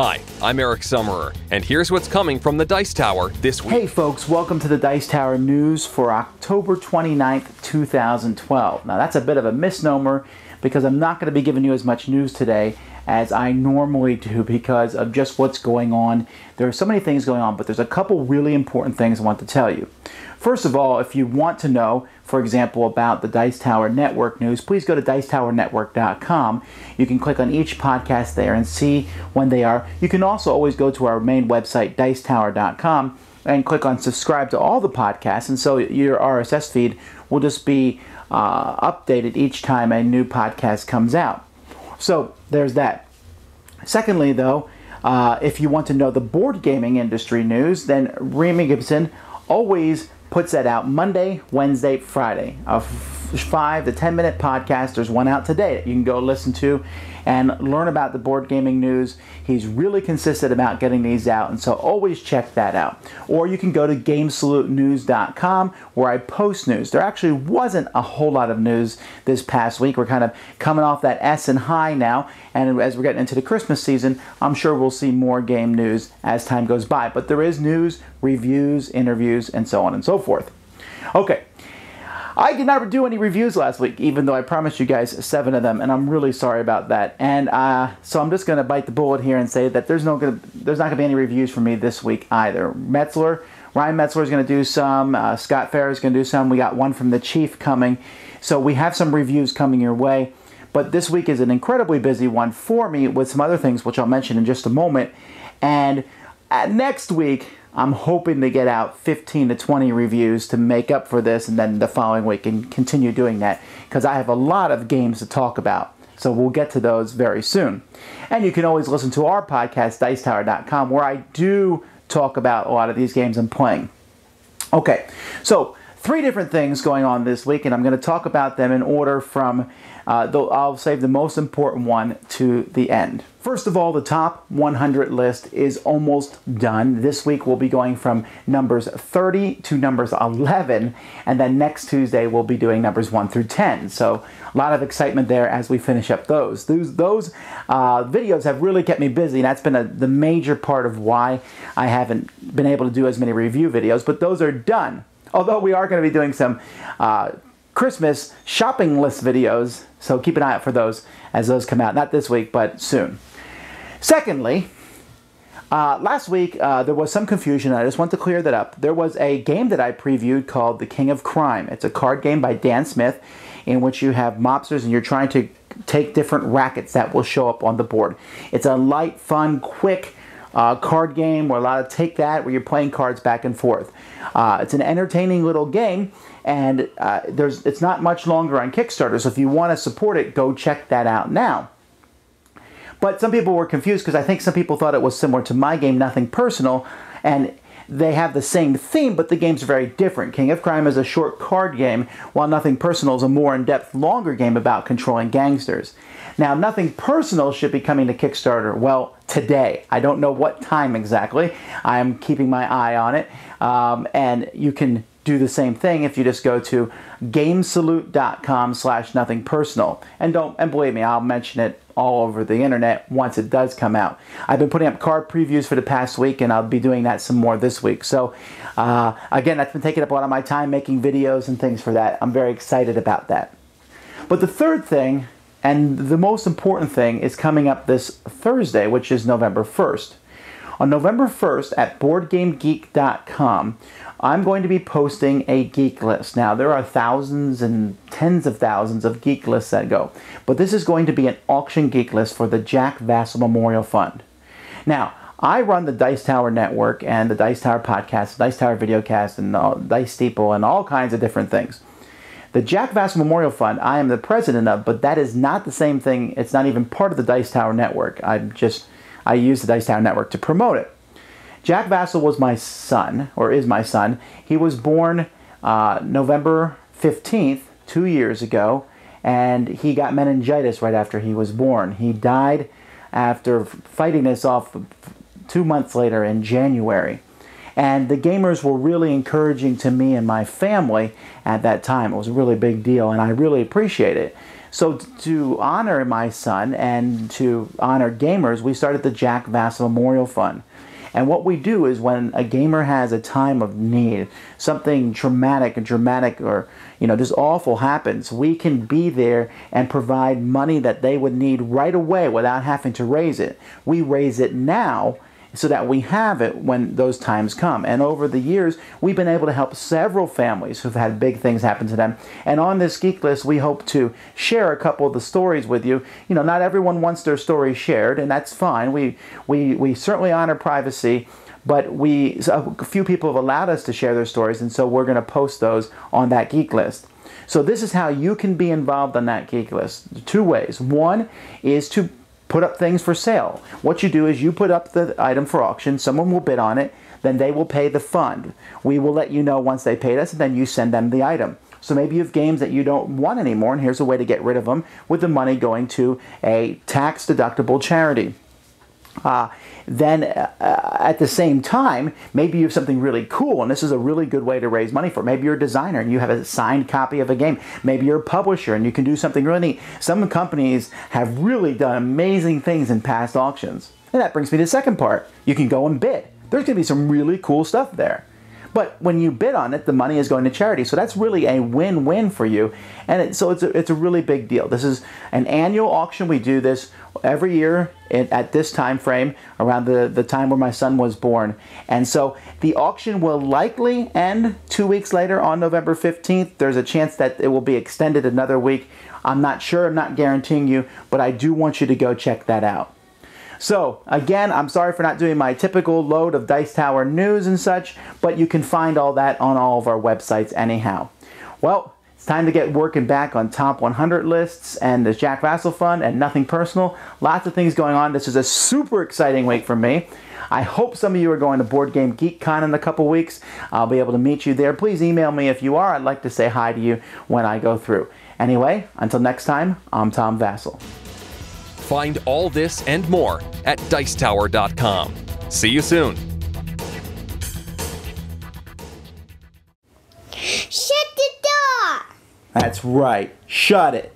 Hi, I'm Eric Summerer, and here's what's coming from the Dice Tower this week. Hey folks, welcome to the Dice Tower News for October 29th, 2012. Now that's a bit of a misnomer because I'm not going to be giving you as much news today as I normally do because of just what's going on. There are so many things going on, but there's a couple really important things I want to tell you. First of all, if you want to know, for example, about the Dice Tower Network news, please go to dicetowernetwork.com. You can click on each podcast there and see when they are. You can also always go to our main website, dicetower.com, and click on subscribe to all the podcasts, and so your RSS feed will just be updated each time a new podcast comes out. So there's that. Secondly, though, if you want to know the board gaming industry news, then Remy Gibson always puts that out Monday, Wednesday, Friday. A 5 to 10 minute podcast. There's one out today that you can go listen to and learn about the board gaming news. He's really consistent about getting these out, and so always check that out. Or you can go to GameSaluteNews.com where I post news. There actually wasn't a whole lot of news this past week. We're kind of coming off that Essen high now, and as we're getting into the Christmas season, I'm sure we'll see more game news as time goes by. But there is news, reviews, interviews, and so on and so forth. Okay. I did not do any reviews last week, even though I promised you guys 7 of them, and I'm really sorry about that. And so I'm just going to bite the bullet here and say that there's not going to be any reviews for me this week either. Ryan Metzler is going to do some. Scott Farrer is going to do some. We got one from the Chief coming. So we have some reviews coming your way. But this week is an incredibly busy one for me with some other things, which I'll mention in just a moment. And next week, I'm hoping to get out 15 to 20 reviews to make up for this, and then the following week and continue doing that because I have a lot of games to talk about. So we'll get to those very soon. And you can always listen to our podcast, Dicetower.com, where I do talk about a lot of these games I'm playing. Okay, so 3 different things going on this week, and I'm going to talk about them in order from, I'll save the most important one to the end. First of all, the top 100 list is almost done. This week we'll be going from numbers 30 to numbers 11, and then next Tuesday we'll be doing numbers 1 through 10. So a lot of excitement there as we finish up those. Those videos have really kept me busy, and that's been the major part of why I haven't been able to do as many review videos, but those are done. Although we are going to be doing some Christmas shopping list videos, so keep an eye out for those as those come out. Not this week, but soon. Secondly, last week there was some confusion. I just want to clear that up. There was a game that I previewed called The King of Crime. It's a card game by Dan Smith in which you have mobsters and you're trying to take different rackets that will show up on the board. It's a light, fun, quick card game where a lot of take that where you're playing cards back and forth. It's an entertaining little game, and it's not much longer on Kickstarter, so if you want to support it, go check that out now. But some people were confused because I think some people thought it was similar to my game, Nothing Personal, and they have the same theme, but the games are very different. King of Crime is a short card game, while Nothing Personal is a more in-depth, longer game about controlling gangsters. Now, Nothing Personal should be coming to Kickstarter, well, today. I don't know what time exactly. I'm keeping my eye on it, and you can do the same thing if you just go to gamesalute.com/nothingpersonal. And believe me, I'll mention it all over the internet once it does come out. I've been putting up card previews for the past week, and I'll be doing that some more this week. So again, that's been taking up a lot of my time making videos and things for that. I'm very excited about that. But the third thing, and the most important thing, is coming up this Thursday, which is November 1st. On November 1st at BoardGameGeek.com, I'm going to be posting a geek list. Now, there are thousands and tens of thousands of geek lists that go, but this is going to be an auction geek list for the Jack Vasel Memorial Fund. Now, I run the Dice Tower Network and the Dice Tower Podcast, Dice Tower Videocast, and Dice Steeple, and all kinds of different things. The Jack Vasel Memorial Fund, I am the president of, but that is not the same thing. It's not even part of the Dice Tower Network. I use the Dice Tower Network to promote it. Jack Vasel was my son, or is my son. He was born November 15th, 2 years ago, and he got meningitis right after he was born. He died after fighting this off 2 months later in January. And the gamers were really encouraging to me and my family at that time. It was a really big deal, and I really appreciate it. So to honor my son and to honor gamers, we started the Jack Vasel Memorial Fund. And what we do is when a gamer has a time of need, something traumatic and dramatic or, just awful happens, we can be there and provide money that they would need right away without having to raise it. We raise it now so that we have it when those times come. And over the years, we've been able to help several families who've had big things happen to them. And on this Geek List, we hope to share a couple of the stories with you. Not everyone wants their story shared, and that's fine. We certainly honor privacy, but a few people have allowed us to share their stories, and so we're going to post those on that Geek List. So this is how you can be involved on that Geek List. Two ways. One is to put up things for sale. What you do is you put up the item for auction, someone will bid on it, then they will pay the fund. We will let you know once they paid us, and then you send them the item. So maybe you have games that you don't want anymore, and here's a way to get rid of them with the money going to a tax-deductible charity. Then at the same time, maybe you have something really cool, and this is a really good way to raise money for it. Maybe you're a designer and you have a signed copy of a game. Maybe you're a publisher and you can do something really neat. Some companies have really done amazing things in past auctions. And that brings me to the second part. You can go and bid. There's going to be some really cool stuff there. But when you bid on it, the money is going to charity. So that's really a win-win for you. And so it's a really big deal. This is an annual auction. We do this every year at this time frame, around the time where my son was born. And so the auction will likely end 2 weeks later on November 15th. There's a chance that it will be extended another week. I'm not sure. I'm not guaranteeing you. But I do want you to go check that out. So, again, I'm sorry for not doing my typical load of Dice Tower news and such, but you can find all that on all of our websites anyhow. Well, it's time to get working back on top 100 lists and the Jack Vasel Fund and Nothing Personal. Lots of things going on. This is a super exciting week for me. I hope some of you are going to Board Game Geek Con in a couple weeks. I'll be able to meet you there. Please email me if you are. I'd like to say hi to you when I go through. Anyway, until next time, I'm Tom Vasel. Find all this and more at Dicetower.com. See you soon. Shut the door! That's right. Shut it.